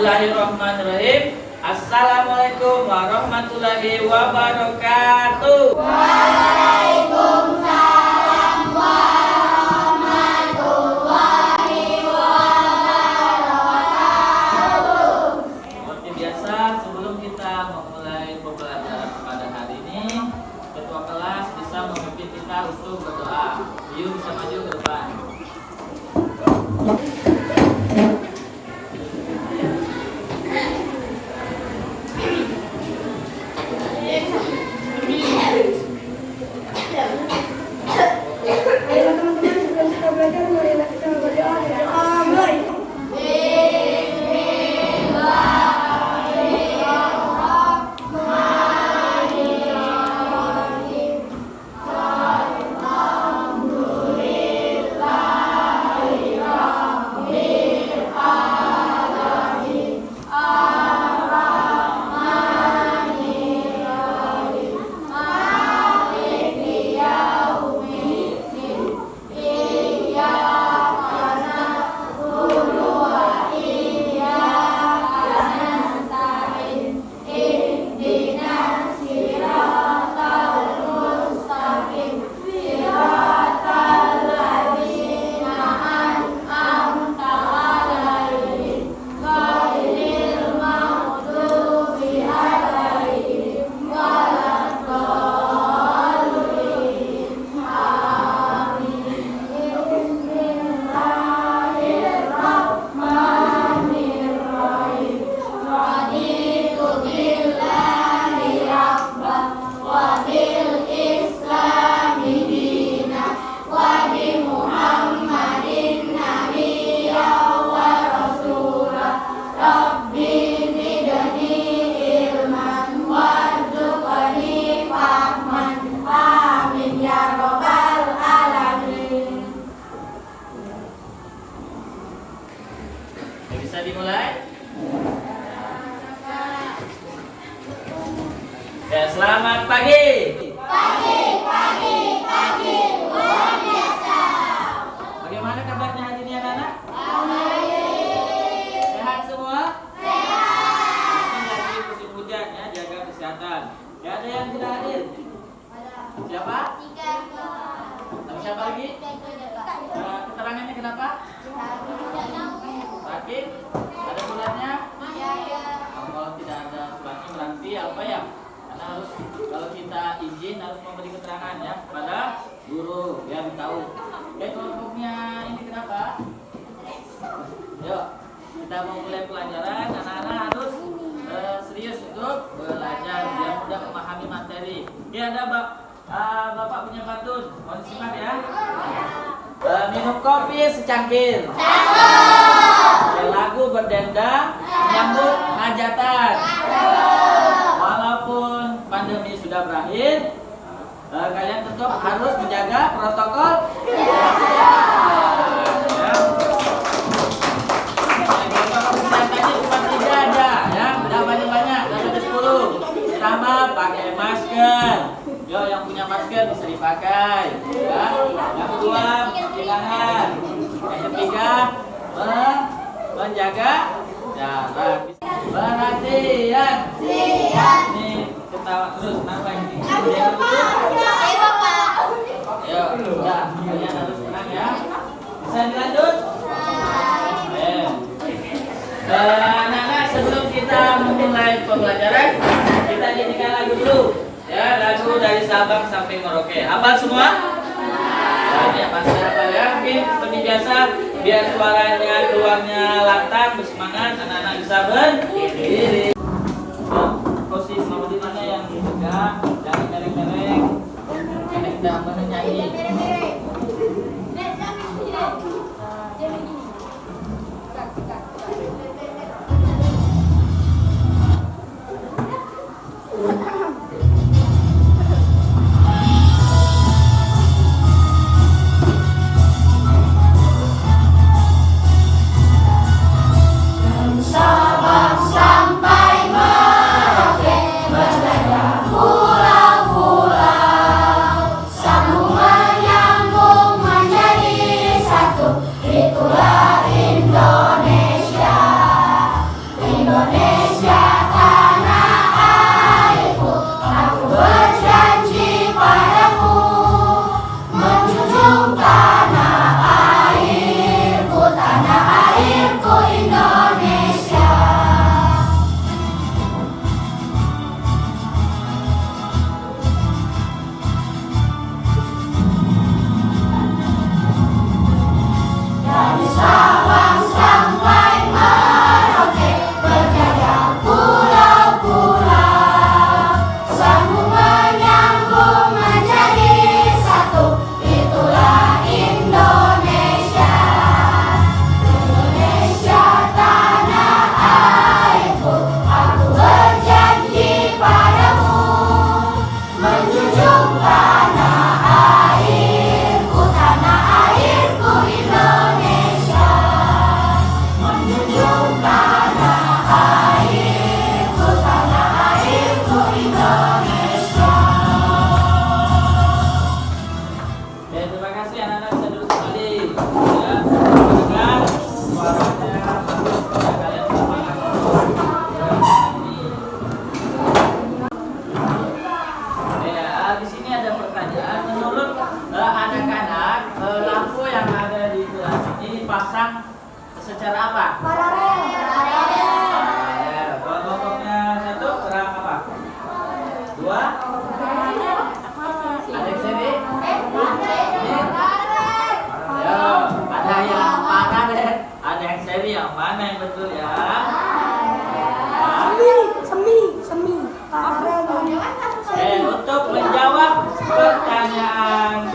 Bismillahirrahmanirrahim. Assalamualaikum warahmatullahi wabarakatuh. Waalaikumsalam warahmatullahi wabarakatuh. Seperti biasa, sebelum kita memulai pembelajaran pada hari ini, ketua kelas bisa memimpin kita untuk berdoa. Yuk bisa maju ke depan. Bisa dimulai? Ya, selamat pagi. Pagi, luar biasa. Bagaimana kabarnya hari ini anak-anak? Sehat semua? Sehat. Ini lagi musim hujan ya, jaga kesehatan. Gak ada yang tidak hadir? Siapa? Tapi siapa lagi? Keterangannya kenapa? Sakit? Ada suratnya? Kalau tidak ada suratnya berarti apa ya? Karena harus, kalau kita izin harus memberi keterangan ya kepada guru biar tahu. Oke, kelompoknya ini kenapa? Yuk, kita mau mulai pelajaran. Anak-anak harus serius untuk belajar biar mudah memahami materi. Ini ada Bapak punya pantun, mau disimak ya? Minum kopi secangkir. Lagu berdendang menyambut hajatan. Walaupun pandemi sudah berakhir, kalian tetap harus menjaga protokol kesehatan. Protokol kesehatannya cuma 3 aja, ya. Udah banyak-banyak, udah sampai 10. Pertama, pakai masker. Yo, yang punya masker bisa dipakai. Ya. Yang kedua, cuci tangan. Yang ketiga, menjaga jarak. Perhatian. Siap. Nih, ketawa terus. Kenapa ini? Ayo, udah. Kalian harus tenang ya. Bisa dilanjut? Anak-anak, sebelum kita memulai pembelajaran, kita nyanyikan lagu dulu. Ya, lagu dari Sabang sampai Merauke. Hafal semua? Ya, pasti hafal ya. Mungkin seperti biasa, biar suaranya keluarnya lantang, bersemangat, anak-anak bisa berdiri. Posisi di mana yang tegak, jangan mereng-mereng. Karena kita menyanyi. Sabang sampai Merauke, bergaya pulau-pulau, sambung menyambung menjadi satu. Itulah Indonesia. dipasang secara apa? Paralel. Paralel. Kalau kelompoknya 1 gerak apa? 2? Ada yang seri? Paralel. Ada yang paralel, ada yang seri. Yang mana yang betul ya? Semi. Paralel. Untuk menjawab pertanyaan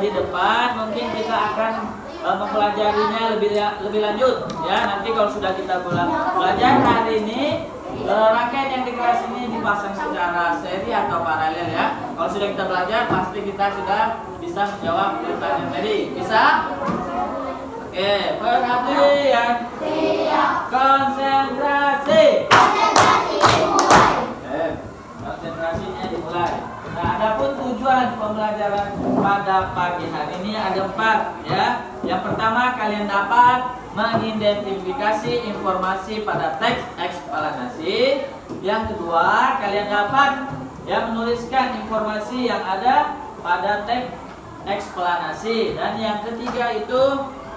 di depan, mungkin kita akan mempelajarinya lebih lanjut ya. Nanti kalau sudah kita belajar hari ini, rangkaian yang di kelas ini dipasang secara seri atau paralel ya. Kalau sudah kita belajar, pasti kita sudah bisa menjawab pertanyaan tadi. Bisa? Oke, perhatian. Konsentrasi. Konsentrasinya dimulai. Nah, adapun tujuan pembelajaran pada pagi hari ini ada 4 ya. Yang pertama, kalian dapat mengidentifikasi informasi pada teks eksplanasi. Yang kedua, kalian dapat menuliskan informasi yang ada pada teks eksplanasi. Dan yang ketiga itu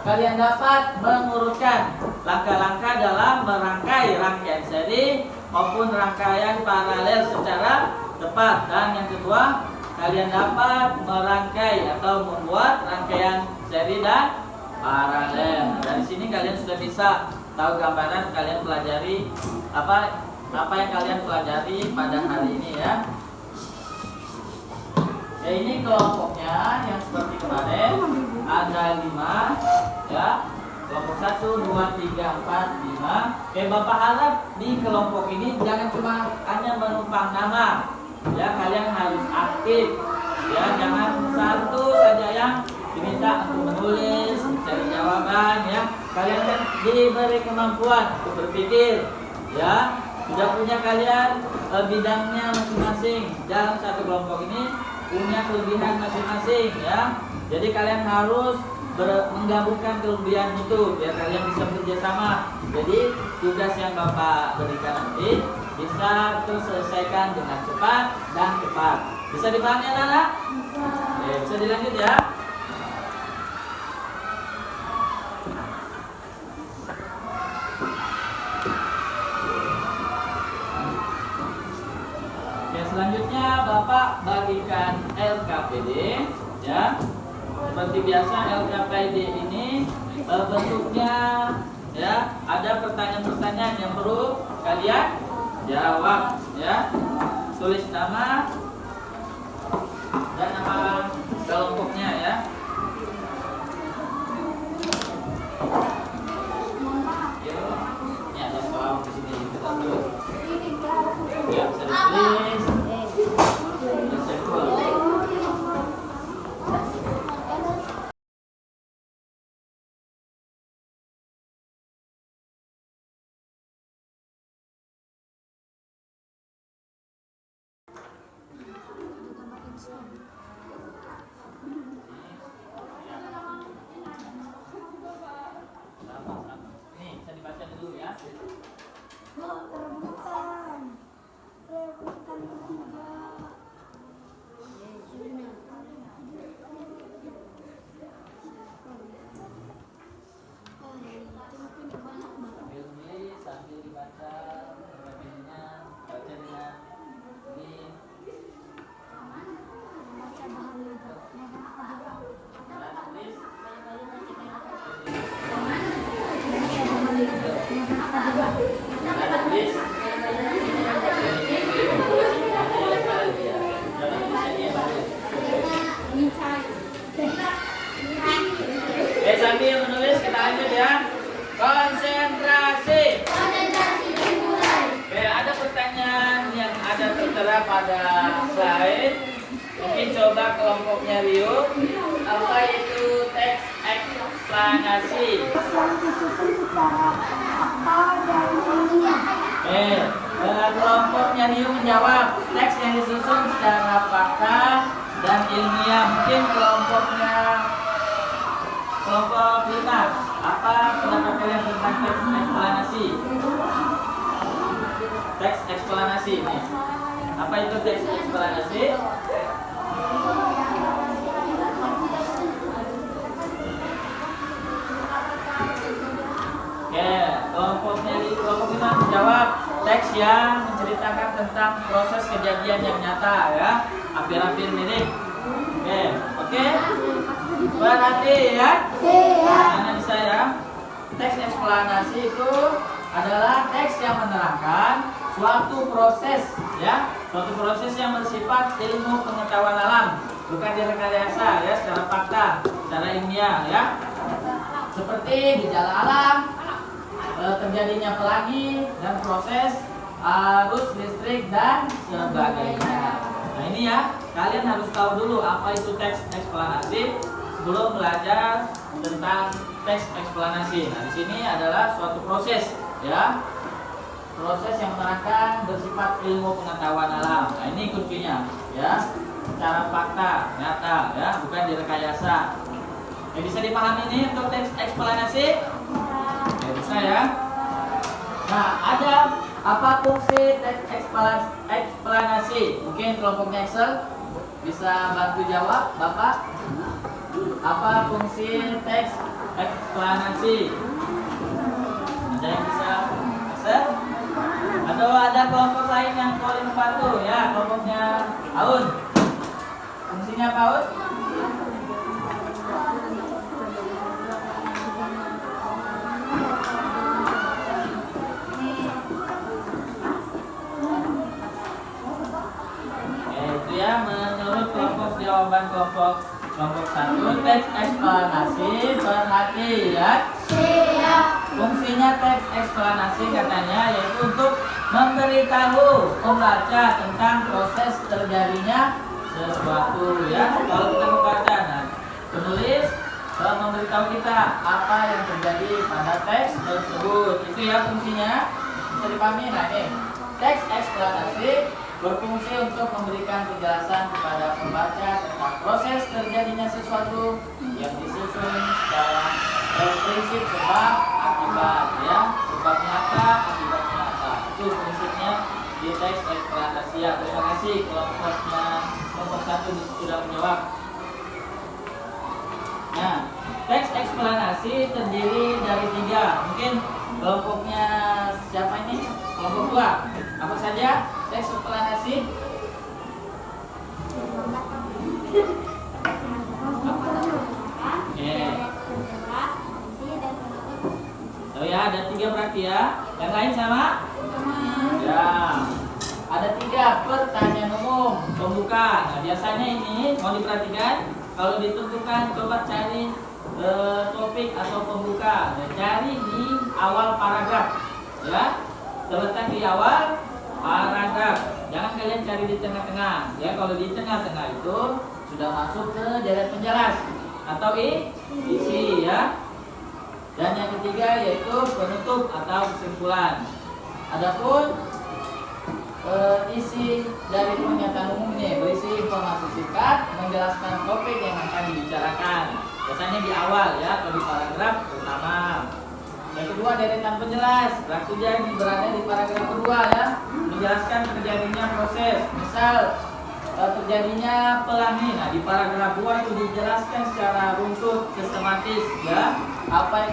kalian dapat mengurutkan langkah-langkah dalam merangkai rangkaian seri maupun rangkaian paralel secara tepat. Dan yang kedua, kalian dapat merangkai atau membuat rangkaian seri dan paralel. Dari sini kalian sudah bisa tahu gambaran kalian pelajari apa yang kalian pelajari pada hari ini ya. Ya, ini kelompoknya yang seperti kemarin ada 5 ya. Kelompok 1, 2, 3, 4, 5. Bapak harap di kelompok ini jangan cuma hanya menumpang nama. Ya, kalian harus aktif. Ya, jangan satu saja yang diminta untuk menulis, mencari jawaban ya. Kalian kan diberi kemampuan untuk berpikir. Ya, sudah punya kalian bidangnya masing-masing. Dalam satu kelompok ini punya kelebihan masing-masing ya. Jadi kalian harus menggabungkan kelebihan itu biar kalian bisa bekerja sama. Jadi tugas yang Bapak berikan nanti bisa terselesaikan dengan cepat dan tepat. Bisa dipahami anak-anak? Oke, bisa dilanjut ya. Oke, selanjutnya Bapak bagikan LKPD ya. Seperti biasa LKPD ini bentuknya ya, ada pertanyaan-pertanyaan yang perlu kalian jawab ya. Tulis nama dan nama kelompoknya ya. Ini ada soal di sini kita tulis. Ya, bisa ditulis. Nih, bisa dibaca dulu ya. Rebutan ketiga. Sambil nulis, sambil dibaca LKPD-nya, baca dengan ini. Sambil menulis kita lanjut ya. Konsentrasi. Oke, ada pertanyaan yang ada tertera pada slide. Mungkin coba kelompoknya Rio. Apa itu teks eksplanasi? Yang disusun secara fakta dan ilmiah. Kelompoknya Rio menjawab teks yang disusun secara fakta dan ilmiah. Mungkin kelompok 5. Apa pendapat kalian tentang teks eksplanasi? Teks eksplanasi ini. Apa itu teks eksplanasi? jawab teks yang menceritakan tentang proses kejadian yang nyata ya, hampir-hampir mirip. Oke. Perhatian. Mana bisa ya? Teks eksplanasi itu adalah teks yang menerangkan suatu proses ya, suatu proses yang bersifat ilmu pengetahuan alam, bukan direkayasa ya, secara fakta, secara ilmiah ya. Seperti gejala alam, terjadinya pelangi dan proses arus listrik dan sebagainya. Nah ini ya, kalian harus tahu dulu apa itu teks eksplanasi sebelum belajar tentang teks eksplanasi. Nah di sini adalah suatu proses ya, proses yang menerangkan bersifat ilmu pengetahuan alam. Nah ini kuncinya ya, secara fakta nyata ya, bukan direkayasa. Bisa dipahami ini untuk teks eksplanasi? Bisa ya. Nah, ada apa fungsi teks eksplanasi? Mungkin kelompoknya Excel bisa bantu jawab, Bapak. Apa fungsi teks eksplanasi? Ada yang bisa Excel? Atau ada kelompok lain yang boleh membantu ya? Kelompoknya Aun. Fungsinya apa, Aun? Menurut kelompok jawaban kelompok 1, teks eksplanasi, perhatian. Fungsinya teks eksplanasi katanya yaitu untuk memberitahu pembaca tentang proses terjadinya sesuatu ya. Kalau kita membaca, nah, penulis memberitahu kita apa yang terjadi pada teks tersebut. Itu ya fungsinya. Bisa dipahami. Nah ini teks eksplanasi berfungsi untuk memberikan penjelasan kepada pembaca tentang proses terjadinya sesuatu yang disusun secara prinsip sebab akibat ya, sebabnya apa, akibatnya apa. Itu prinsipnya di teks eksplanasi ya. Terima kasih kelompok 1 sudah menjawab. Nah, teks eksplanasi terdiri dari 3. Mungkin kelompoknya siapa ini? Kelompok 2. Apa saja teks eksplanasi? Oh ya, ada 3 berarti ya. Yang lain sama? Ya. Ada 3 pertanyaan umum pembuka. Nah, biasanya ini mau diperhatikan kalau ditentukan coba cari topik atau pembuka. Nah, cari di awal paragraf ya. Terletak di awal paragraf. Jangan kalian cari di tengah-tengah. Ya, kalau di tengah-tengah itu sudah masuk ke deret penjelas atau isi ya. Dan yang ketiga yaitu penutup atau kesimpulan. Adapun isi dari pernyataan umum ini berisi informasi singkat menjelaskan topik yang akan dibicarakan. Biasanya di awal ya atau di paragraf pertama. Yang kedua deretan penjelas, berarti dia berada di paragraf kedua ya, menjelaskan terjadinya proses. Misal terjadinya pelangi. Nah, di paragraf 2 itu dijelaskan secara runtut, sistematis ya,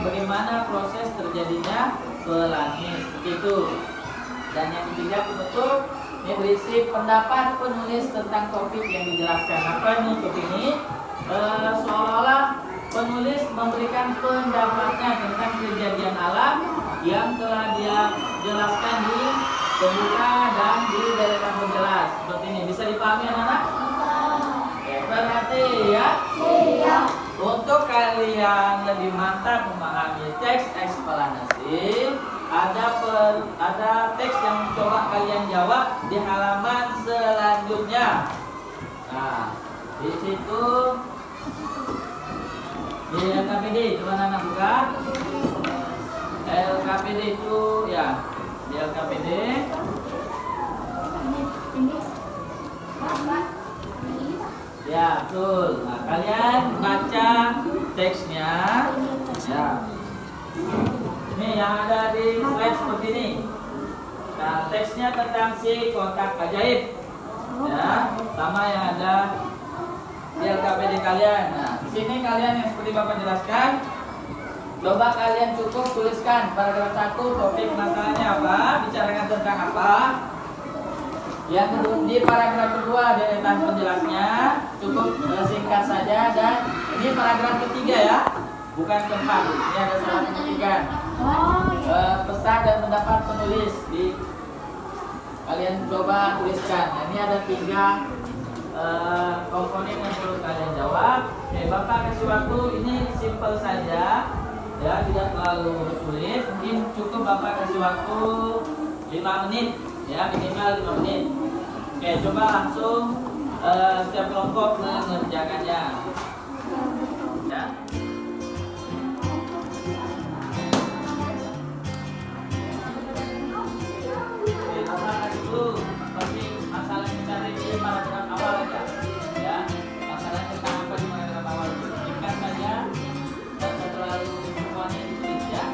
bagaimana proses terjadinya pelangi seperti itu. Dan yang ketiga penutup, ini berisi pendapat penulis tentang topik yang dijelaskan. Apa ini topik ini? Seolah-olah penulis memberikan pendapatnya tentang kejadian alam yang telah dia jelaskan di pembuka dan di deretan penjelas. Seperti ini, bisa dipahami anak-anak? Berarti ya, untuk kalian lebih mantap memahami teks eksplanasi, ada teks yang coba kalian jawab di halaman selanjutnya. Nah, di situ di LKPD, coba anak buka. LKPD itu ya, di LKPD. Ya, betul. Nah, kalian baca teksnya. Ya. Ini yang ada di slide seperti ini. Nah, teksnya tentang si kotak ajaib. Ya, sama yang ada di LKPD kalian. Nah, di sini kalian yang seperti Bapak jelaskan, Coba kalian cukup tuliskan paragraf 1 topik masalahnya apa, bicarakan tentang apa. Yang kedua, di paragraf kedua deretan penjelasnya cukup singkat saja, dan ini paragraf ketiga ya, bukan keempat. Ini ada salah pengetikkan. Pesan dan pendapat penulis kalian coba tuliskan. Nah, ini ada 3 komponen yang perlu kalian jawab. Oke, Bapak kasih waktu, ini simple saja ya, tidak terlalu sulit. Mungkin cukup Bapak kasih waktu 5 menit ya, minimal 5 menit. Oke, coba langsung setiap kelompok mengerjakannya ya. Oke, Bapak kasih dulu topik masalah yang dicari di paragraf awal aja ya. Masalah tentang apa di paragraf awal, singkat saja, dan tidak terlalu semuanya ditulis ya.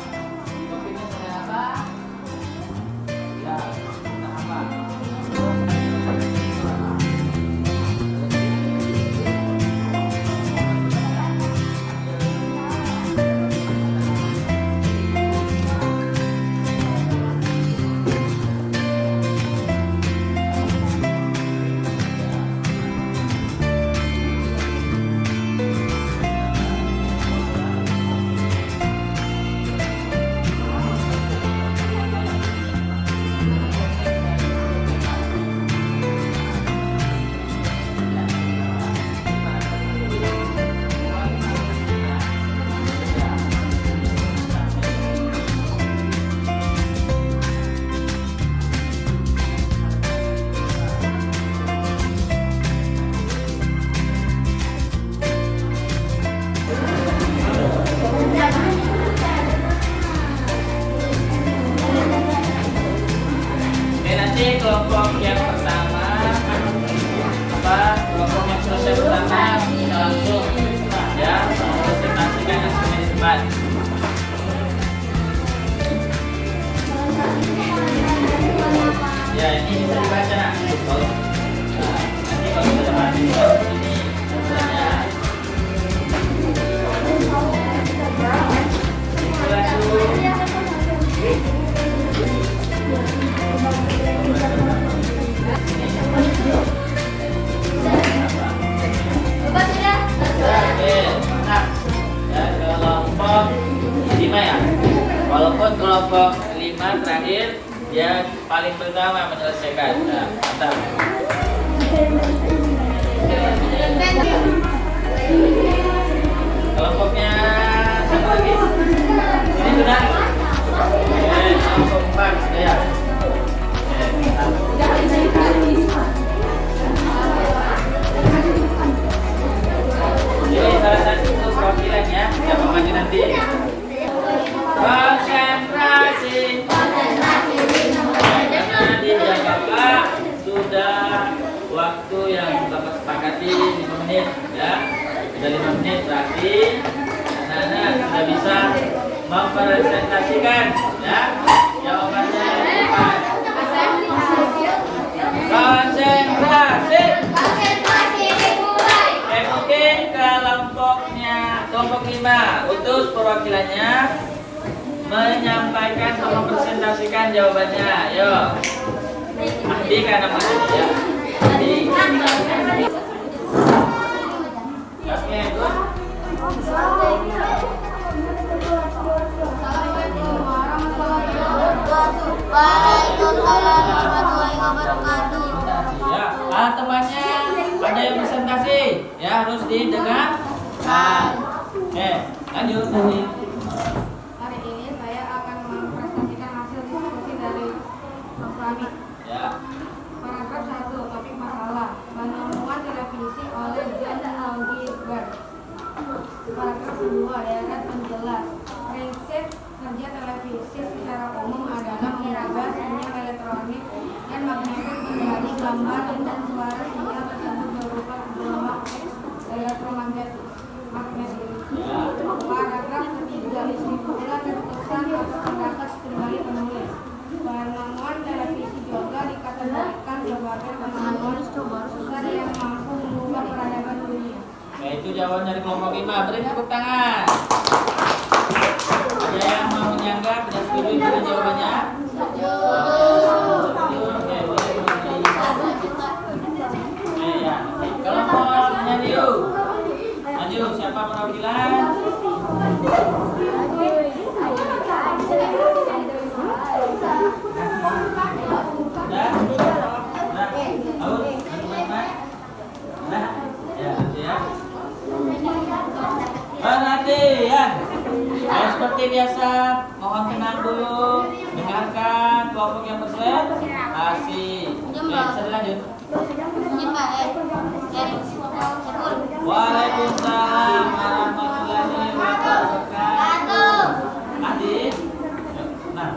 Topiknya tentang apa ya, tentang apa. Nanti kelompok yang pertama kelompok yang selesai pertama bisa langsung ya presentasikan hasilnya di depan. Ya, ini bisa dibaca nak. Nanti kalau kita dapat ini misalnya kelompok 5 ya. Walaupun kelompok 5 terakhir dia paling pertama menyelesaikan. Nah, mantap. Kelompoknya satu lagi. Ini sudah. Kelompok 4 sudah ya. Jadi salah satu perwakilan ya, siapa maju nanti. Konsentrasi. Karena di jam Bapak sudah waktu yang Bapak sepakati 5 menit ya. Sudah 5 menit berarti anak-anak sudah bisa mempresentasikan ya jawabannya di depan. Konsentrasi. Mungkin kelompok 5 utus perwakilannya menyampaikan atau mempresentasikan jawabannya. Ayo. Ahdi kan namanya ya. Ahdi. Oke, good. Waalaikumsalam warahmatullahi wabarakatuh. Ya, temannya ada yang presentasi ya, harus didengar. Oke, lanjut nanti. Hari ini saya akan mempresentasikan hasil diskusi dari kami. Ya. Paragraf 1, topik masalah penemuan televisi oleh John Algibert. Paragraf 2, deret penjelas. Prinsip kerja televisi secara umum adalah mengubah sinyal elektronik dan magnetik menjadi gambar dan suara. Sinyal tersebut berupa gelombang elektromagnetik. Paragraf ketiga, istilah keputusan atau pendapat pribadi penulis. Penemuan televisi juga dikategorikan sebagai penemuan besar yang mampu mengubah peradaban dunia. Itu jawaban dari kelompok 5. Beri tepuk tangan. seperti biasa, mohon tenang dulu, dengarkan kelompok yang presentasi. Bisa dilanjut. Waalaikumsalam warahmatullahi wabarakatuh. Adik, nah,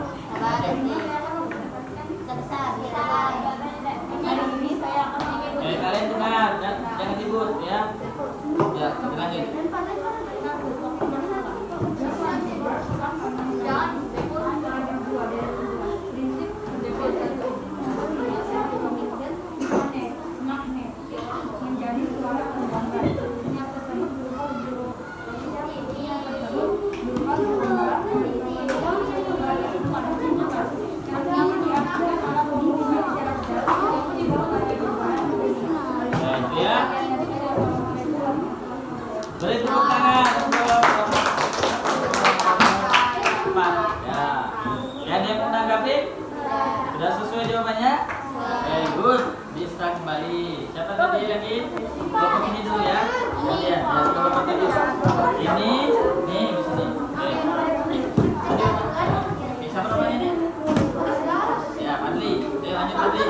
kalian dengar, jangan ribut ya. Ya, lanjut. Menjadi suara pembangkang yang tersebut berupa Beri tepuk tangan untuk Pak. Ya. Ada yang menanggapi? Sudah sesuai jawabannya? Good. Bisa kembali. Siapa tadi lagi? Kelompok ini dulu ya. Kemudian, ya kelompok tadi. Ini, nih di sini. Siapa namanya nih? Ya, Adli. Lanjut Adli.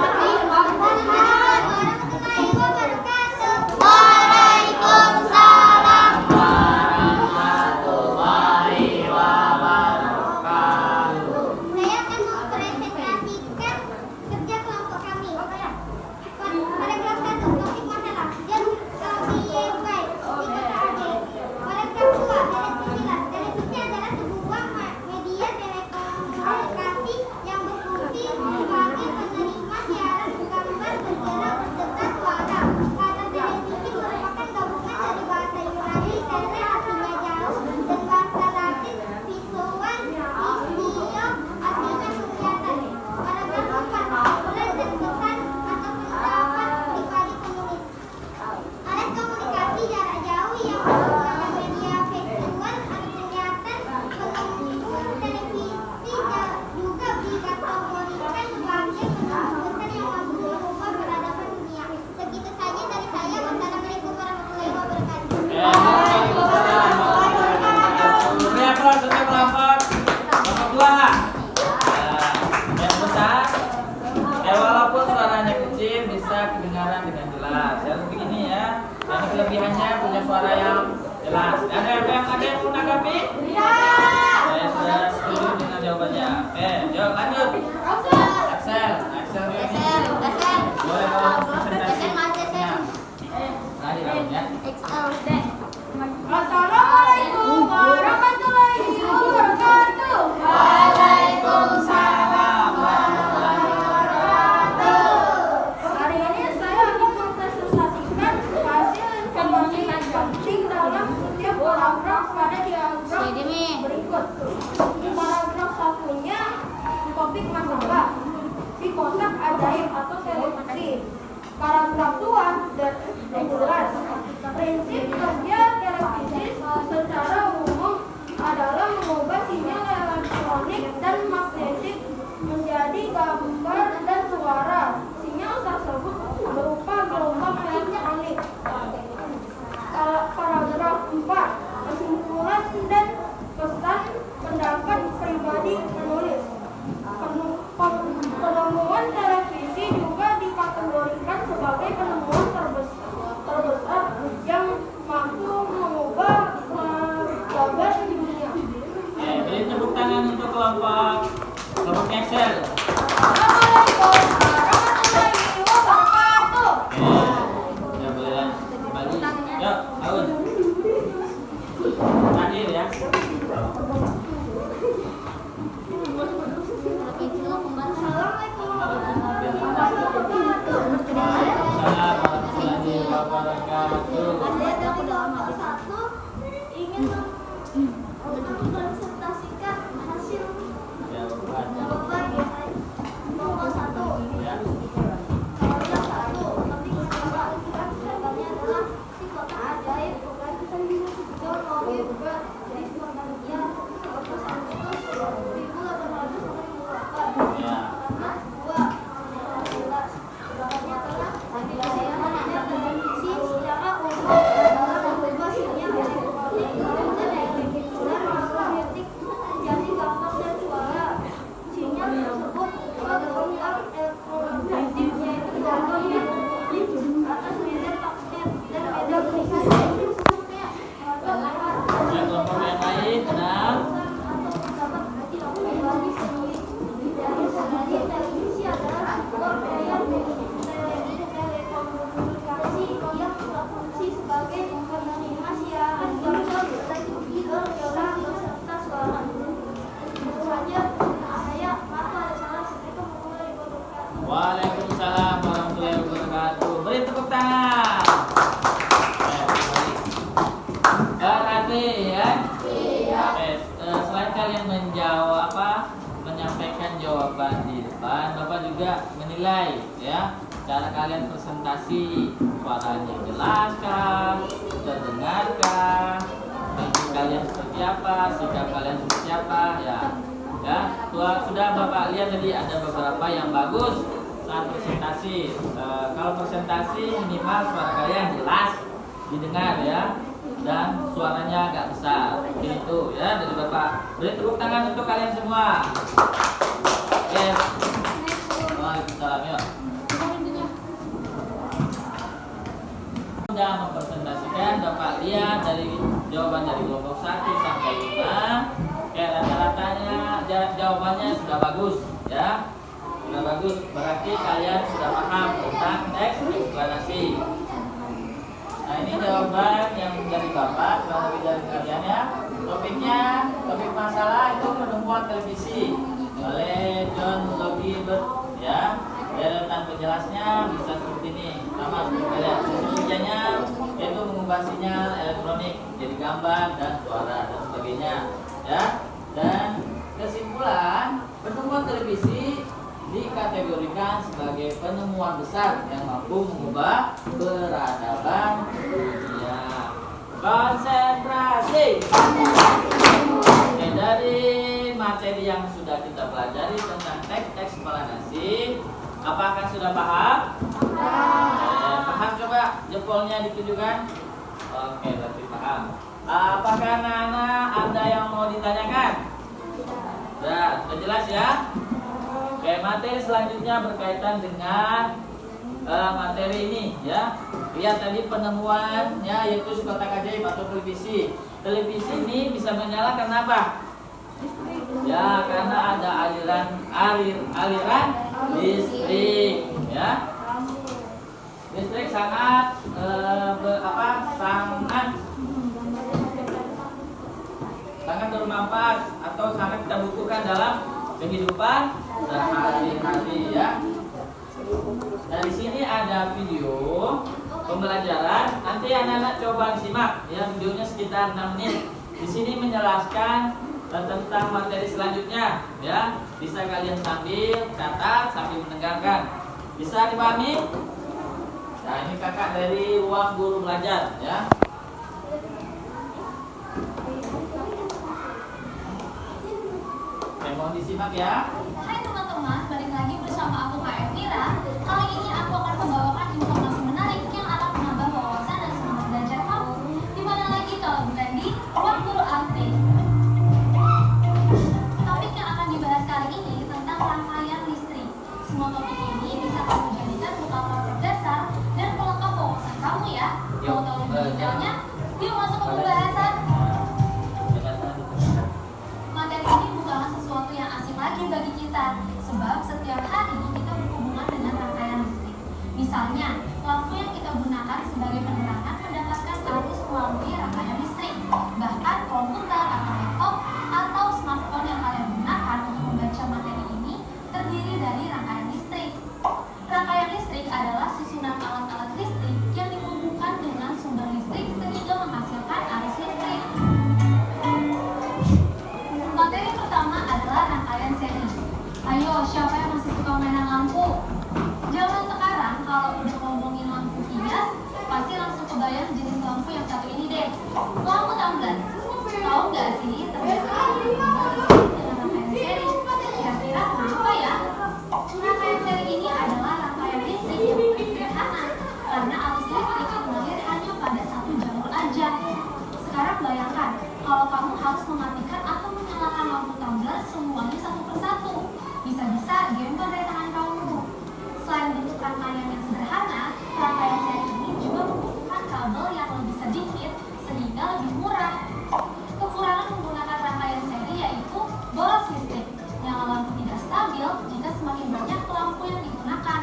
Kedengaran dengan jelas. Harus begini ya. Yang kelebihannya punya suara yang jelas. Ada yang menanggapi? Iya. Saya sudah setuju dengan jawabannya. Oke, yuk lanjut. Axel. Boleh kalau presentasinya. Tadi ya. Assalamualaikum warahmatullahi wabarakatuh. Waalaikumsalam warahmatullahi wabarakatuh. Hari ini saya akan mempresentasikan hasil pembagian jumping dalam setiap paragraf pada diagram berikut. Di paragraf satunya topik masalah si kotak ajaib atau televisi. Paragraf 2 dan jelas. Prinsip kerja televisi secara umum adalah mengubah sinyal elektronik dan magnetik menjadi gambar dan suara. Sinyal tersebut berupa gelombang elektronik. Paragraf 4. Kesimpulan dan pesan pendapat pribadi penulis. Penemuan televisi juga dikategorikan sebagai penemuan terbesar yang mampu mengubah gambar dunia. Beri tepuk tangan untuk kelompok Excel. Assalamualaikum warahmatullahi wabarakatuh. Ya boleh kembali. Yuk, Aun. Terakhir ya. Assalamualaikum warahmatullahi wabarakatuh. Warahmatullahi wabarakatuh. Satu ingin mempresentasikan hasil Jawaban. jawaban jawaban di depan, Bapak juga menilai ya cara kalian presentasi, suaranya jelaskah, terdengarkah, mimik kalian seperti apa, sikap kalian seperti apa ya. Ya, sudah Bapak lihat tadi ada beberapa yang bagus saat presentasi. Kalau presentasi minimal suara kalian jelas didengar ya, dan suaranya agak besar. Itu ya dari Bapak. Beri tepuk tangan untuk kalian semua. Oke. Waalaikumsalam ya. Sudah mempresentasikan, Bapak lihat dari jawaban dari kelompok 1 sampai 5. Rata-ratanya jawabannya sudah bagus ya. Sudah bagus, berarti kalian sudah paham tentang teks eksplanasi. Nah, ini jawaban yang dari Bapak, sudah lebih dari kalian ya. Topik masalah itu penemuan televisi oleh John Logie Bird ya. Deretan penjelasnya bisa seperti ini, sama seperti kalian. Sisi-sisinya yaitu mengubah sinyal elektronik jadi gambar dan suara dan sebagainya ya. Dan kesimpulan, penemuan televisi dikategorikan sebagai penemuan besar yang mampu mengubah peradaban dunia. Konsentrasi. Oke, dari materi yang sudah kita pelajari tentang teks eksplanasi, apakah sudah paham? Paham, coba jempolnya ditunjukkan. Oke, berarti paham. Apakah anak-anak ada yang mau ditanyakan? Sudah jelas ya? Oke, materi selanjutnya berkaitan dengan materi ini ya. Lihat tadi penemuannya yaitu kotak ajaib atau televisi. Televisi ini bisa menyala karena apa? Ya, karena ada aliran listrik ya. Listrik sangat sangat bermanfaat atau sangat kita butuhkan dalam kehidupan sehari-hari ya. Nah, di sini ada video pembelajaran. Nanti anak-anak coba disimak ya, videonya sekitar 6 menit. Di sini menjelaskan tentang materi selanjutnya ya. Bisa kalian sambil catat, sambil mendengarkan. Bisa dipahami? Nah, ini kakak dari Ruang Guru Belajar ya. Mohon disimak ya. Hai teman-teman, balik lagi bersama aku Kak Elvira. Kali ini aku akan membawakan informasi menarik yang akan menambah wawasan dan semangat belajar kamu. Dimana lagi kalau bukan di Ruang Guru Aktif. Topik yang akan dibahas kali ini tentang rangkaian listrik. Semua topik ini bisa kamu jadikan bekal konsep dasar dan pelengkap wawasan kamu ya. Mau tahu lebih detailnya? Yuk masuk ke pembahasan. Materi ini bukanlah sesuatu yang asing lagi bagi kita, sebab setiap hari kita berhubungan dengan rangkaian listrik. Misalnya, lampu yang kita gunakan sebagai penerangan mendapatkan arus melalui rangkaian listrik. Bahkan komputer atau laptop atau smartphone yang kalian gunakan untuk membaca materi ini terdiri dari rangkaian listrik. Rangkaian listrik adalah susunan alat-alat listrik yang dihubungkan dengan sumber listrik sehingga menghasilkan arus listrik. Materi pertama adalah rangkaian seri. Ayo, siapa yang masih suka mainan lampu? Zaman sekarang kalau udah ngomongin lampu hias, pasti langsung kebayang jenis lampu yang satu ini deh. Lampu tumbler. Tahu nggak sih ternyata dengan rangkaian seri? Kira-kira kenapa ya? Rangkaian seri ini adalah rangkaian listrik yang paling sederhana karena arus listrik mengalir hanya pada satu jalur aja. Sekarang bayangkan kalau kamu harus mematikan atau menyalakan lampu tumbler semuanya satu persatu. Bisa-bisa gempar dari tangan kamu. Selain bentuk rangkaian yang sederhana, rangkaian seri ini juga membutuhkan kabel yang lebih sedikit sehingga lebih murah. Kekurangan menggunakan rangkaian seri yaitu boros listrik. Nyala lampu tidak stabil jika semakin banyak lampu yang digunakan.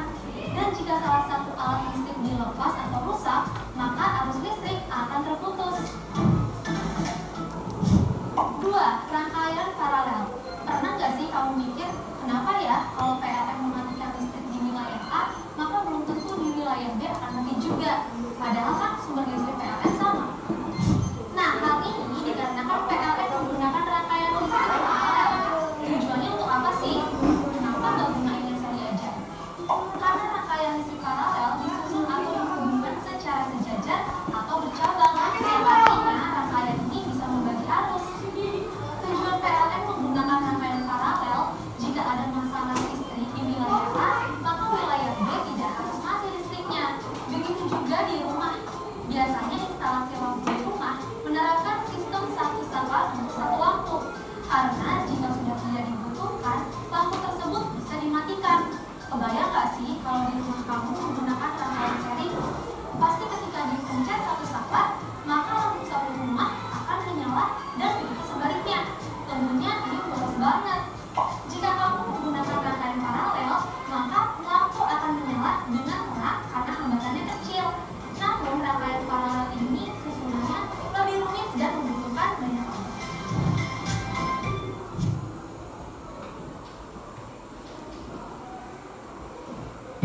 Dan jika salah satu alat listrik dilepas atau rusak, maka arus listrik akan terputus. 2. Rangkaian paralel. Pernah nggak sih kamu mikir, kenapa ya kalau PLN mematikan listrik di wilayah A, maka belum tentu di wilayah B akan mati juga? Padahal kan sumber listrik PLN sama. Nah, hal ini dikarenakan PLN menggunakan rangkaian listrik paralel. Tujuannya untuk apa sih? Kenapa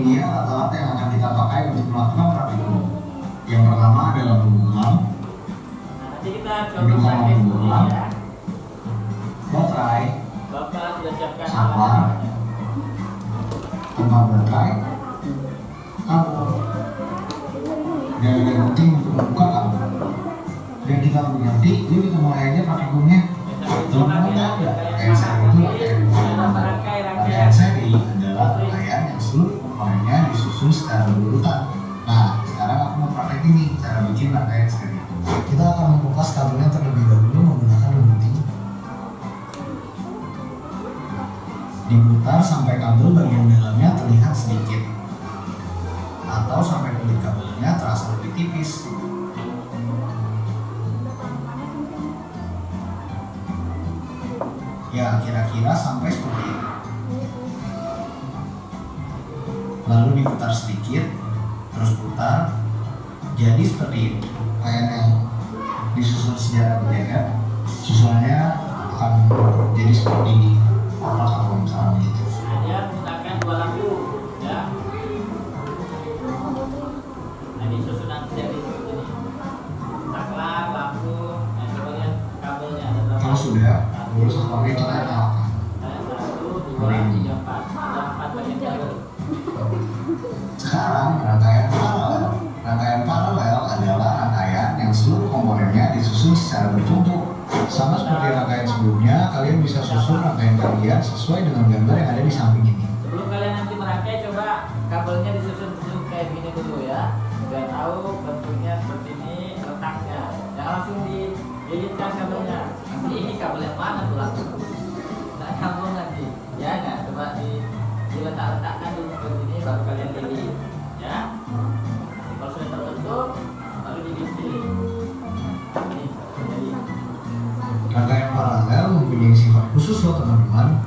Ini alat-alat yang akan kita pakai untuk melakukan praktikum. Yang pertama adalah pembunuhan, Nanti kita coba Ini pakai mau dulu pulang. ya. baterai, Bapak sudah siapkan Apa? alatnya. tempat baterai, kabel, dan yang penting untuk membuka kabel. Dan kita mengerti, yuk kita mulai aja praktikumnya. Belum ada rangkaian seri itu rangkaian seri adalah rangkaian yang seluruh komponennya disusun secara berurutan. Nah, sekarang aku mau praktekin nih cara bikin rangkaian seri. Kita akan mengupas kabelnya terlebih dahulu menggunakan gunting. Diputar sampai kabel bagian dalamnya terlihat sedikit, atau sampai kulit kabelnya terasa lebih tipis. Ya, kira-kira sampai seperti ini. Lalu diputar sedikit, terus putar, jadi seperti ini. Kayak yang disusun secara berdekat, susunannya akan jadi seperti apa kalau misalnya gitu. Dia menggunakan dua lampu ya. Nah, ini susunan seri seperti ini. Saklar, lampu, nah coba lihat kabelnya ada berapa? Kalau sudah, terus setelahnya kita nyalakan. Nah, 1, 2, 3, 4. Ada 4 bagian kabel. Sekarang rangkaian paralel. Rangkaian paralel adalah rangkaian yang seluruh komponennya disusun secara bertumpuk. Sama seperti rangkaian sebelumnya, kalian bisa susun rangkaian kalian sesuai dengan gambar yang ada di samping ini. Sebelum kalian nanti merangkai, coba kabelnya disusun kayak gini dulu ya, biar tahu bentuknya seperti ini, letaknya. Jangan langsung dililitkan kabelnya. Nanti ini kabel yang mana tuh langsung? Nah, kabel nanti, ya nggak? Coba diletak-letakkan dulu seperti ini, baru kalian lilit, ya. Nanti kalau sudah terbentuk, baru dililit. Ini jadi. Rangkaian paralel mempunyai sifat khusus loh teman-teman.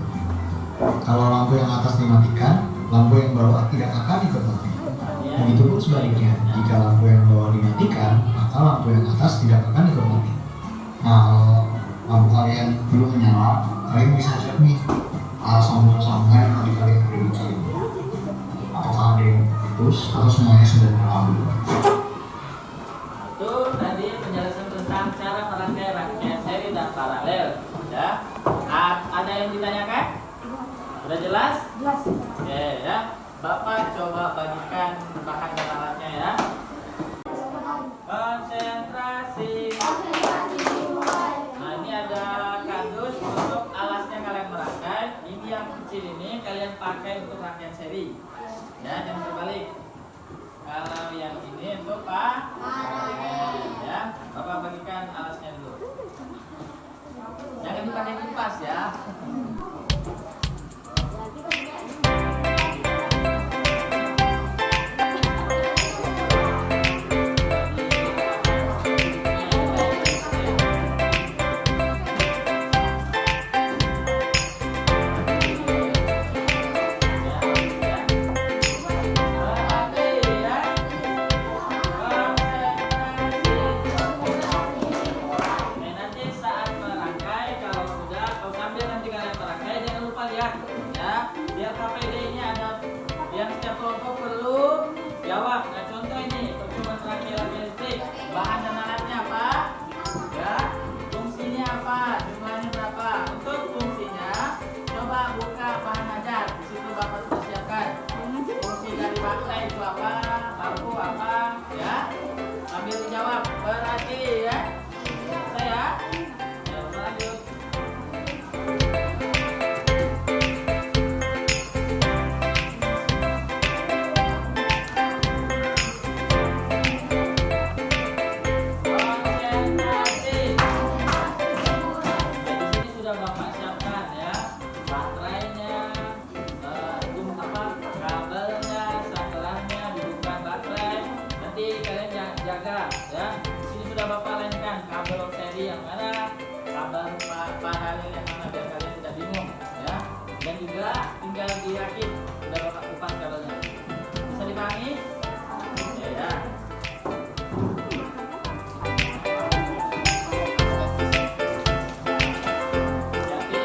Kalau lampu yang atas dimatikan, lampu yang bawah tidak akan ikut mati. Begitupun sebaliknya, jika lampu yang bawah dimatikan, maka lampu yang atas tidak akan ikut mati. Nah, kalau lampu kalian belum menyala, kalian bisa cek nih sambungan yang tadi kalian udah bikin. Apakah ada yang putus atau semuanya sudah terlambat? Itu tadi penjelasan tentang cara merangkai rangkaian seri dan paralel. Ya, ada yang ditanyakan? Sudah jelas? Jelas. Oke ya. Bapak coba bagikan bahan dan alatnya ya. Konsentrasi. Nah, ini ada kardus untuk alasnya kalian merangkai. Ini yang kecil ini kalian pakai untuk rangkaian seri. Ya, jangan terbalik. Kalau yang ini untuk ya, Bapak bagikan alasnya dulu. Jangan dipakai kipas ya. Bahan dan alatnya apa? Ya, fungsinya apa? Jumlahnya berapa? Untuk fungsinya, coba buka bahan ajar. Di situ Bapak sudah siapkan. Fungsi dari baterai itu apa? Lampu apa? Ya, sambil dijawab. Berarti ya, saya. Ya, lanjut. Jaga ya. Di sini sudah Bapak lainkan kabel seri yang mana, kabel paralel yang mana biar kalian tidak bingung ya. Dan juga tinggal dirakit sudah Bapak kupas kabelnya. Bisa dipahami? Ya, ya. Jadi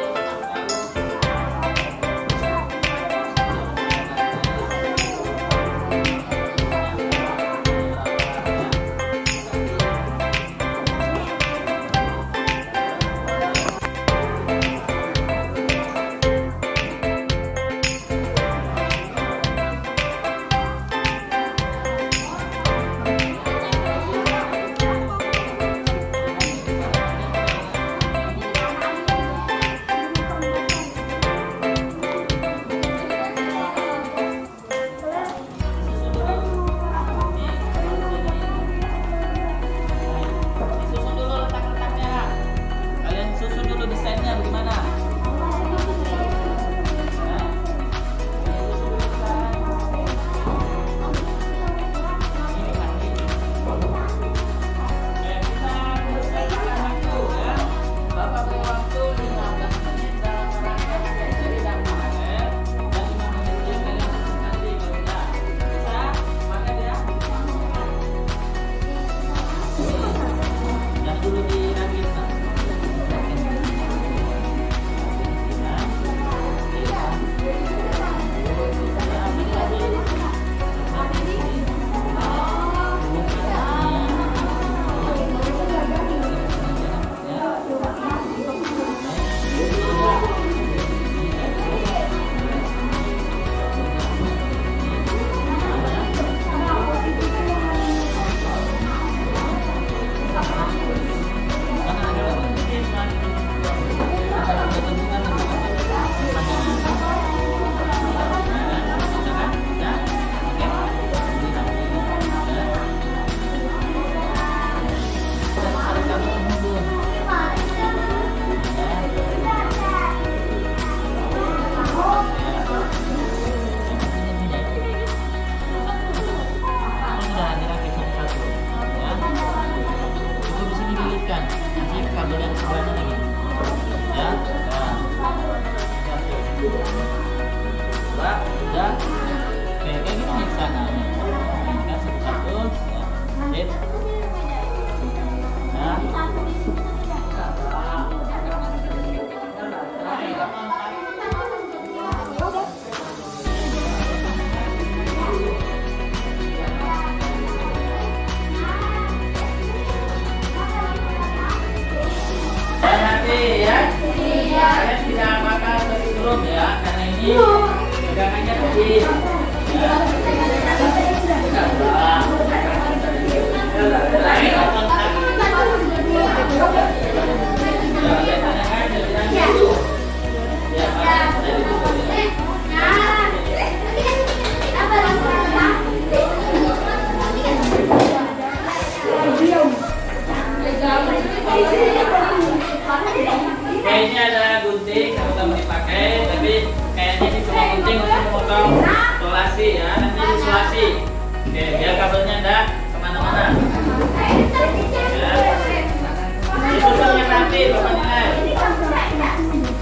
nanti Bapak nilai.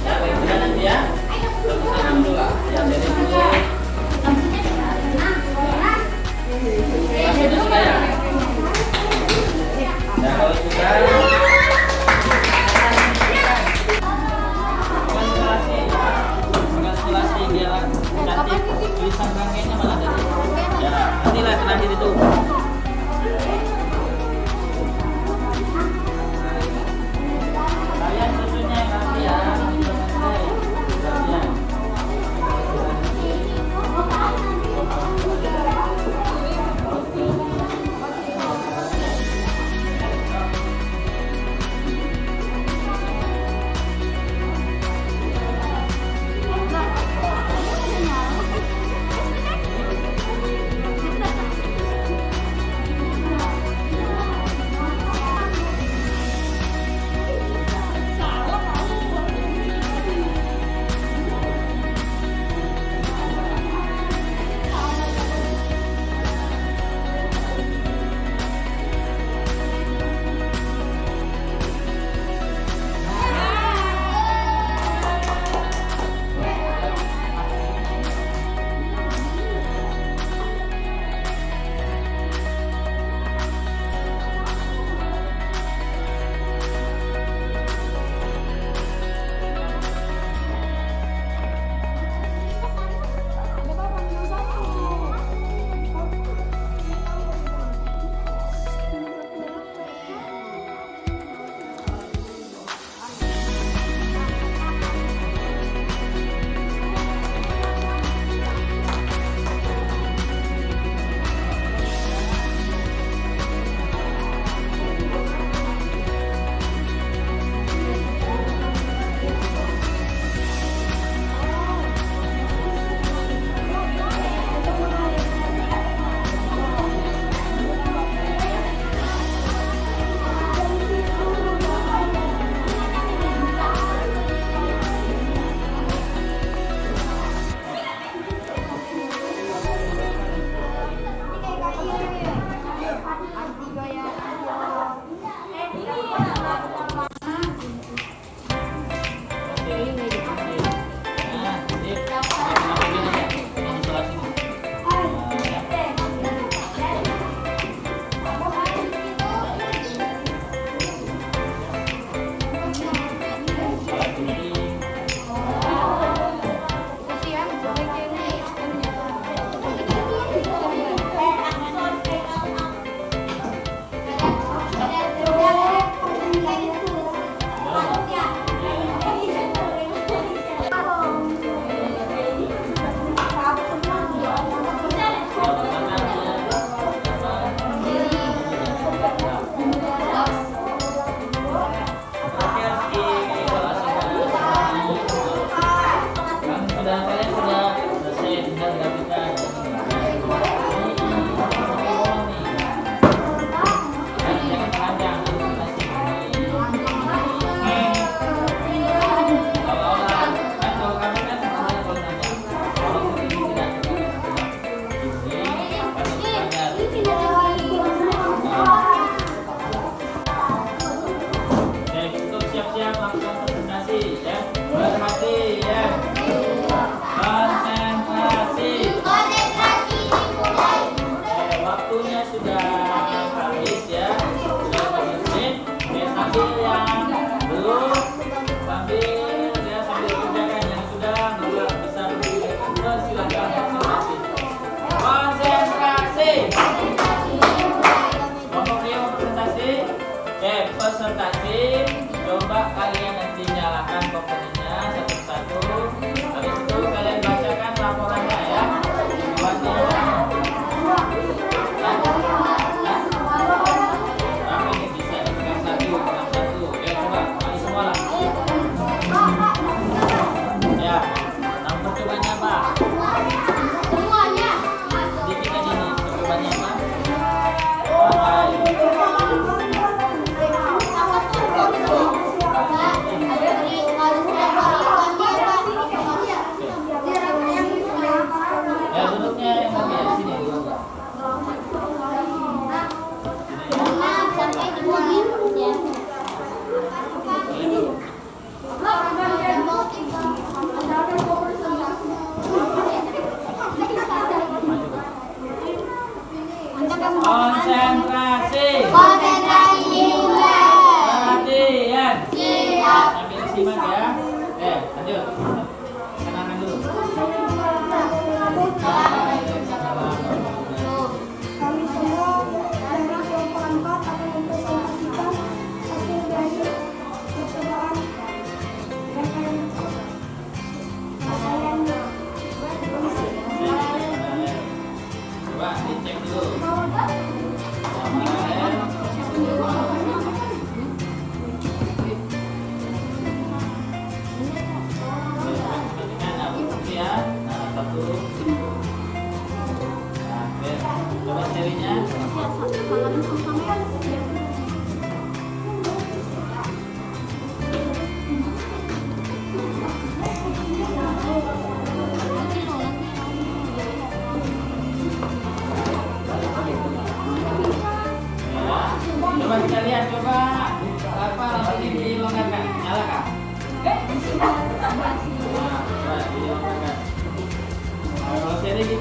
Ya, baik nanti ya. Sama dulu lah. Ya, dari dulu. Maksudnya sudah ya? Ya, kalau sudah mengaskulasi biar cantik tulisan rangkaiannya mana tadi? Ya, nantilah terakhir itu. Kalian susunya yang nanti ya. Gantian.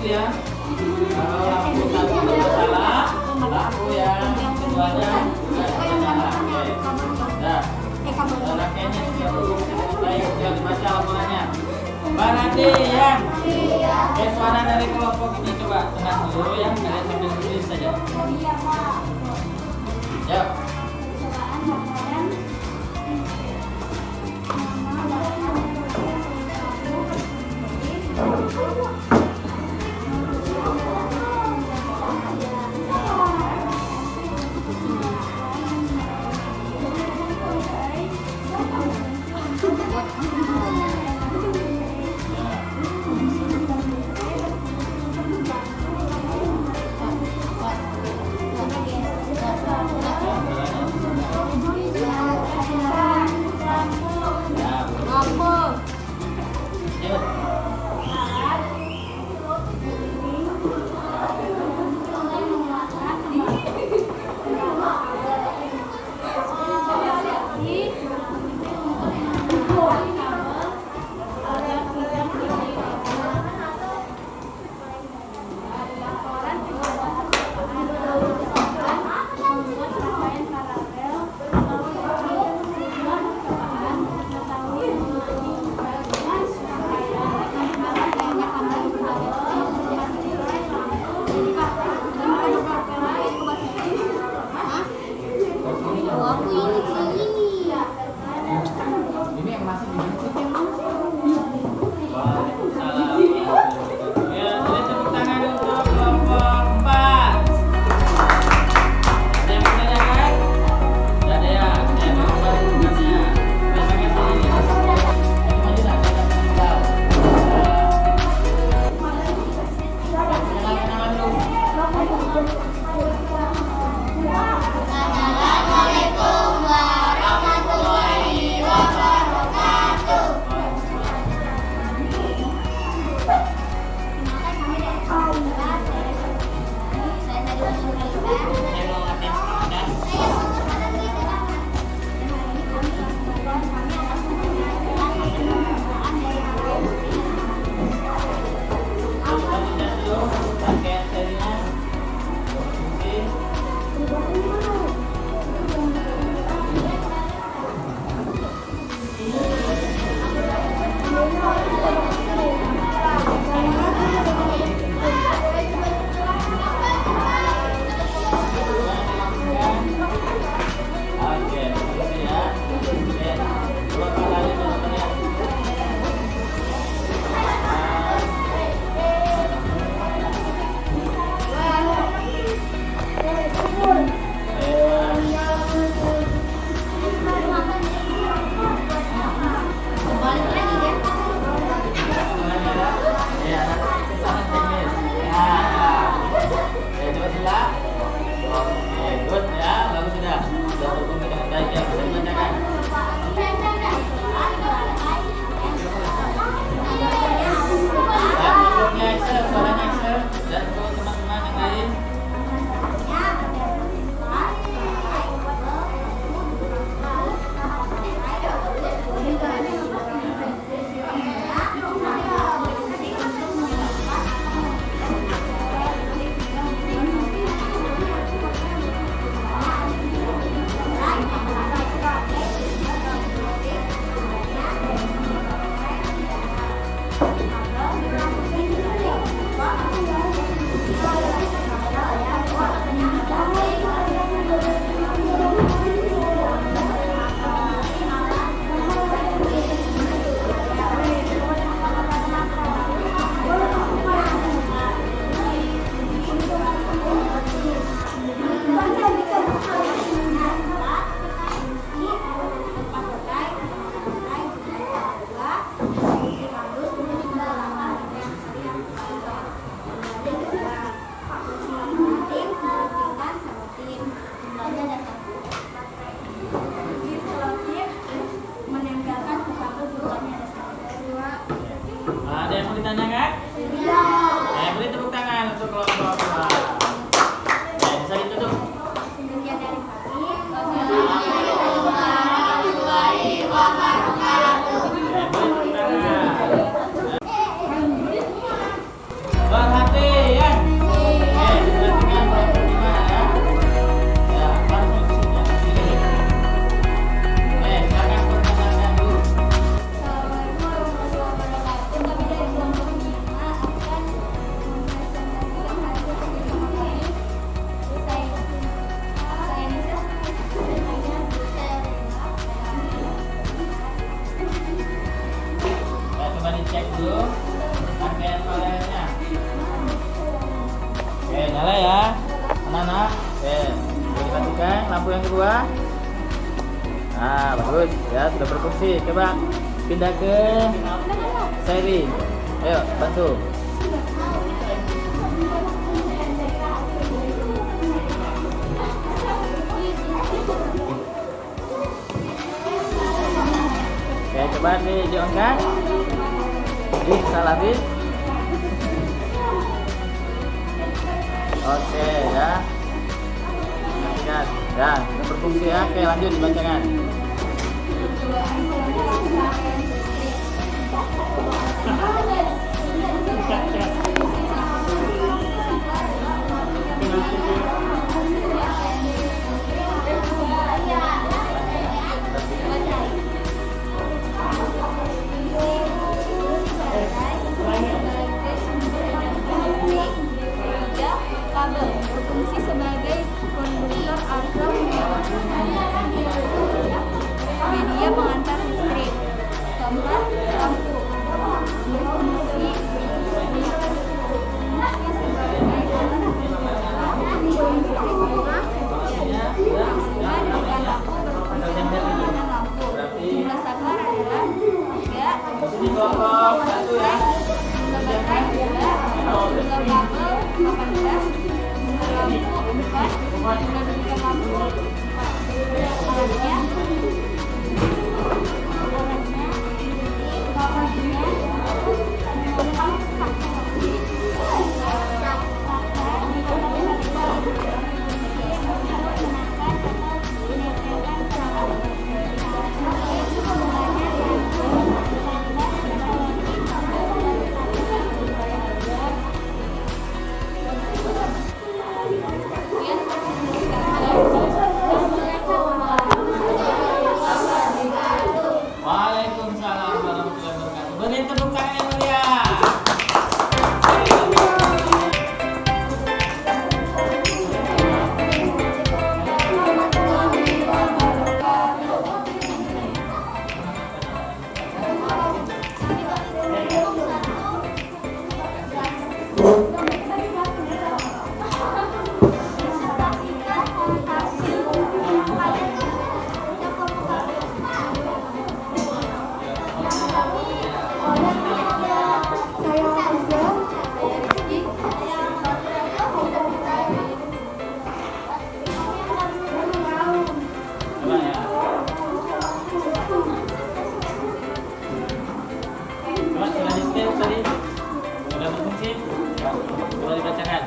ya. Kalau lampu satu bermasalah, lampu yang keduanya tidak bermasalah. Oke. Nah, rangkaiannya sudah baik, sudah dibaca laporannya. Perhatian. Oke, suara dari kelompok ini coba tenang dulu ya, kalian sambil tulis saja. Yuk. Ini yang masih Waalaikumsalam. Ya, boleh tepuk tangan untuk kelompok 4. Ada yang menanyakan? Tidak ada ya? Saya mau kembali tugasnya. Biasanya sini. Ini maju lah, saya akan tinggal. Silakan nama dulu. Assalamualaikum warahmatullahi wabarakatuh. Saya mau ngetes ya. Selanjutnya dulu rangkaian serinya. Oke. Oke, begitu ya. Oke, dua kali ya. Ya, nanti kesalahan teknis. Ya, ya coba sila. Oke, good ya, bagus sudah. Sudah berfungsi dengan baik ya, bisa dibacakan. Ya, kelompoknya Excel, suaranya Excel, dan untuk teman-teman yang lain. Ada yang mau ditanyakan? Beri tepuk tangan untuk kelompok 2. Bisa ditutup. Warahmatullahi wabarakatuh. Perhatian. dicek dulu rangkaian paralelnya. Oke, nyala ya anak-anak. Oke, diperhatikan lampu yang kedua. Nah, bagus ya, sudah berfungsi. Coba pindah ke seri. Ayo, bantu. Oke, coba di-on-kan. Disalahin. Oke ya. Perhatikan. Ya, sudah berfungsi ya. Oke, lanjut dibacakan. Kabel berfungsi sebagai konduktor atau media pengantar listrik. Keempat, lampu berfungsi jumlah saklar adalah 3. Jumlah baterai 2. Jumlah kabel 18. Jumlah lampu 4. Jumlah bingkai lampu 4. Waalaikumsalam warahmatullahi wabarakatuh. Beri tepuk tangan yang meriah. Coba ya. Coba sudah di scan tadi. Sudah berfungsi. Coba dibacakan.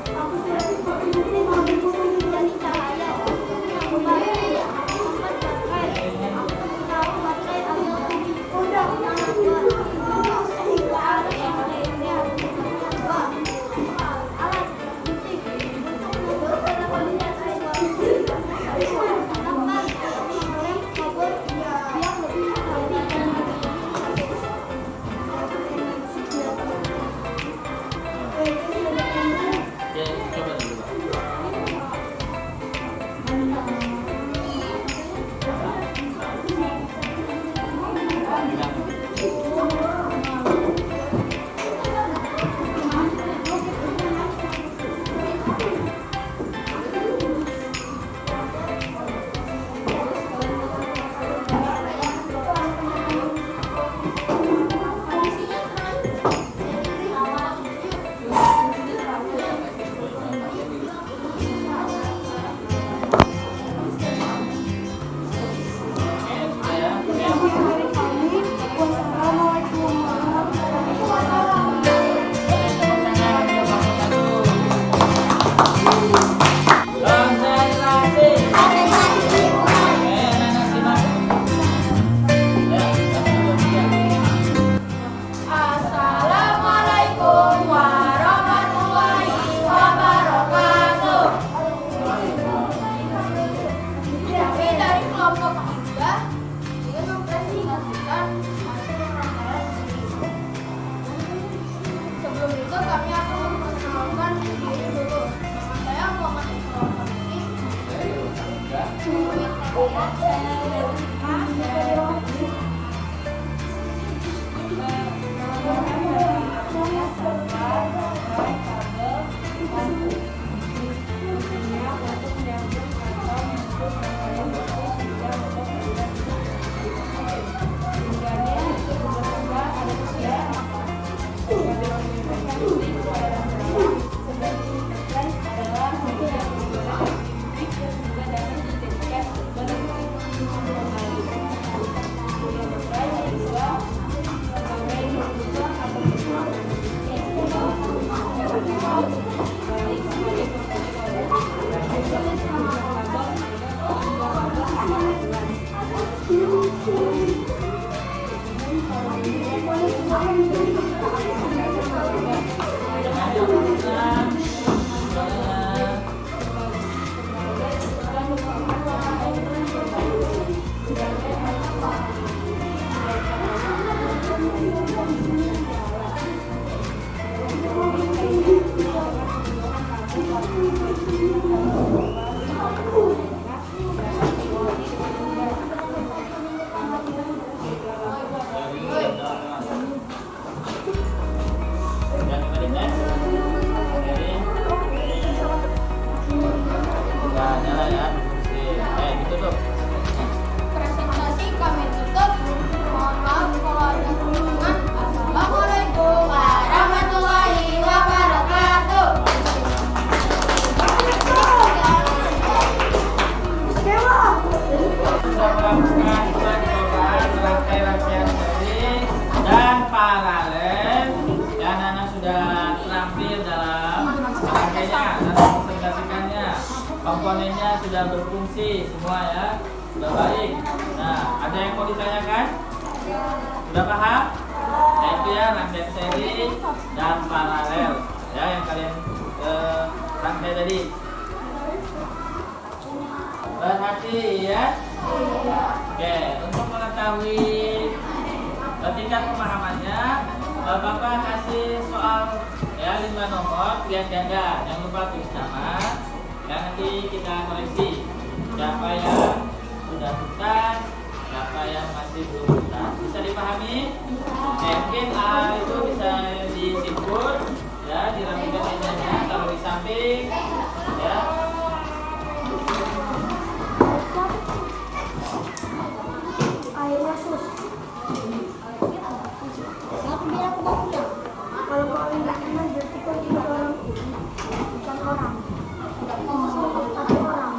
Sebagai Sebelum itu kami akan memperkenalkan diri dulu. Nama saya Muhammad Islam Hamisi. Presentasi kami tutup. Mohon maaf kalau ada kekurangan. Assalamualaikum warahmatullahi wabarakatuh. Sudah melakukan percobaan rangkai-rangkaian seri dan paralel, dan anak sudah terampil dalam rangkainya dan mempresentasikannya. Komponennya sudah berfungsi semua ya, sudah baik. Nah, ada yang mau ditanyakan? Sudah paham? Nah, itu ya rangkaian seri dan paralel ya yang kalian rangkai tadi. Berhati ya. Oke, untuk mengetahui tingkat pemahamannya, Bapak kasih soal ya 5 nomor pilihan ganda. Jangan lupa tulis nama. Dan nanti kita koreksi siapa yang sudah tuntas, siapa yang masih belum tuntas. Bisa dipahami? Mungkin A itu bisa disimpul ya, dirapikan mejanya, taruh di samping ya. Akhirnya sus. Aku bilang ke bakunya. Kalau kau ingat teman berarti kau jadi orang, bukan orang. Tapi orang.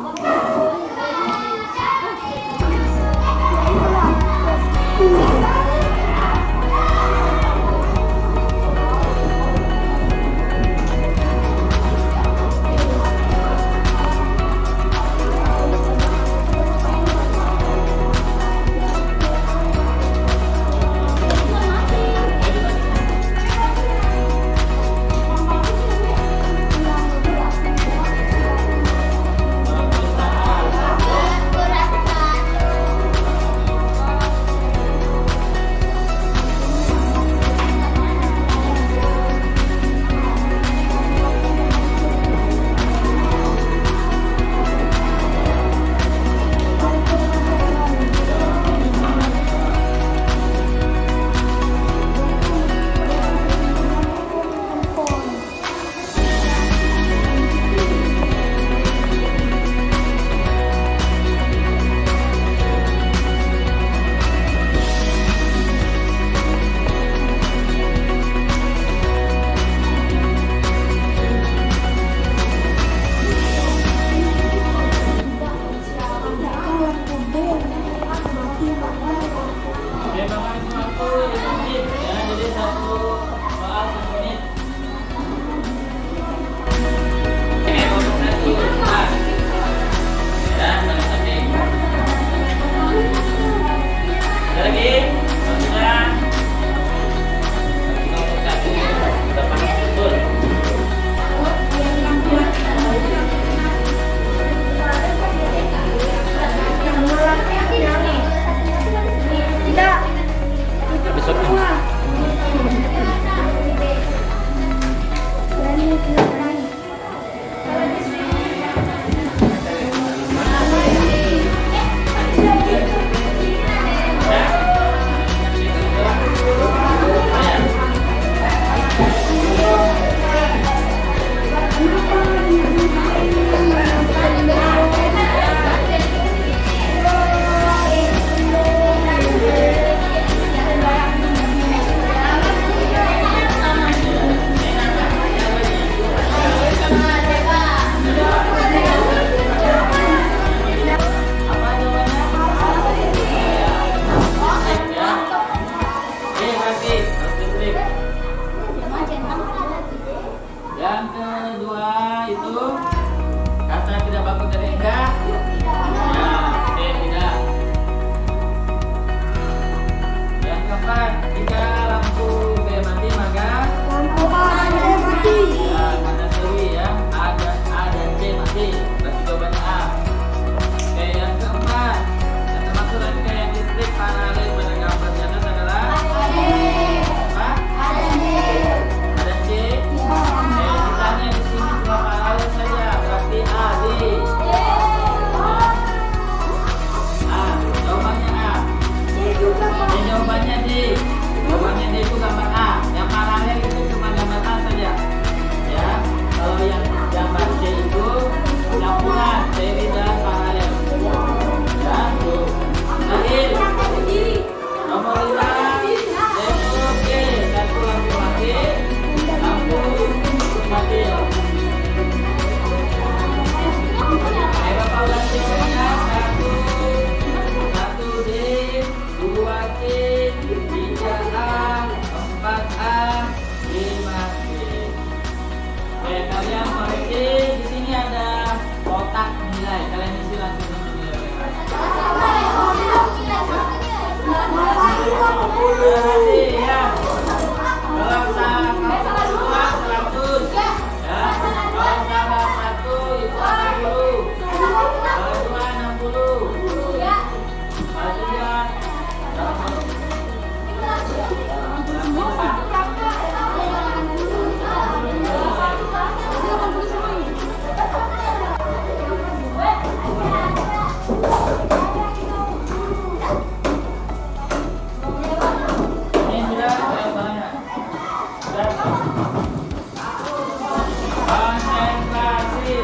Konsentrasi.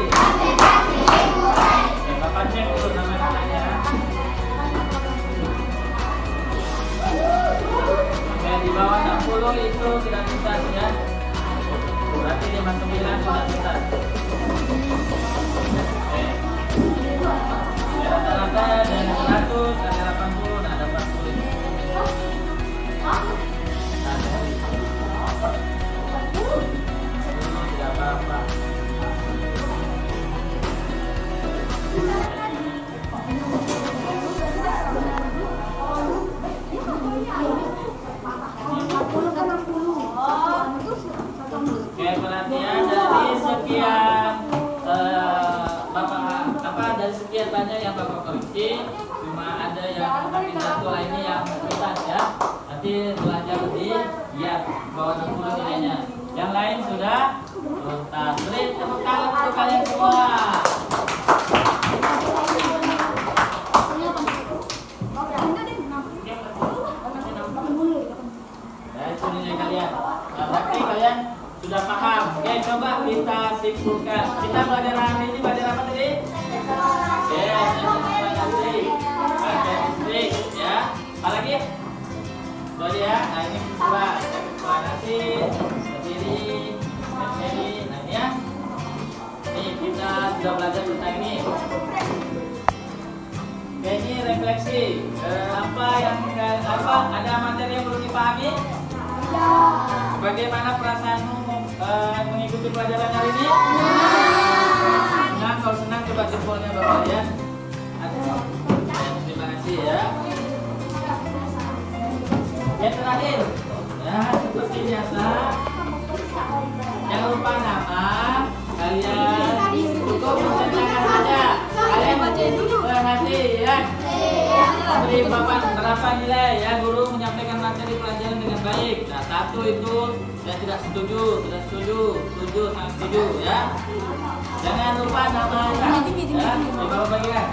Bapak cek dulu nama-namanya. Oke, di bawah 60 itu sudah tuntas ya. Berarti 59 sudah tuntas. Oke. Ya, rata-rata ada 100, ada 80, ada 40. Tidak apa-apa. Oke, perhatian dari sekian dari sekian banyak yang Bapak koreksi, cuma ada yang mungkin satu lainnya yang tuntas ya. Nanti belajar lebih biar bawah 60 nilainya. Yang lain sudah tuntas. Beri tepuk tangan untuk kalian semua. Ya, itu nilai kalian. Nah, berarti kalian sudah paham. Oke, coba kita simpulkan. Kita belajar hari ini belajar apa tadi? Oke, listrik ya. Apa lagi? Sorry ya. Nah, ini kesimpulan. Nasi, berdiri, ini. Nah, ini ya. Nih, kita sudah belajar tentang ini. Oke, ini refleksi. Ada materi yang belum dipahami? Bagaimana perasaanmu mengikuti pelajaran hari ini? Senang, kalau senang coba jempolnya Bapak ya. Terima kasih ya. Yang terakhir, ya seperti biasa, jangan lupa nama kalian cukup menceritakan saja. Kalian perhatian, beri Bapak berapa nilai ya, guru menyampaikan materi pelajaran dengan baik. Nah, 1 itu saya tidak setuju, tidak setuju, setuju, sangat setuju ya. Jangan lupa nama ya. Bapak bagian.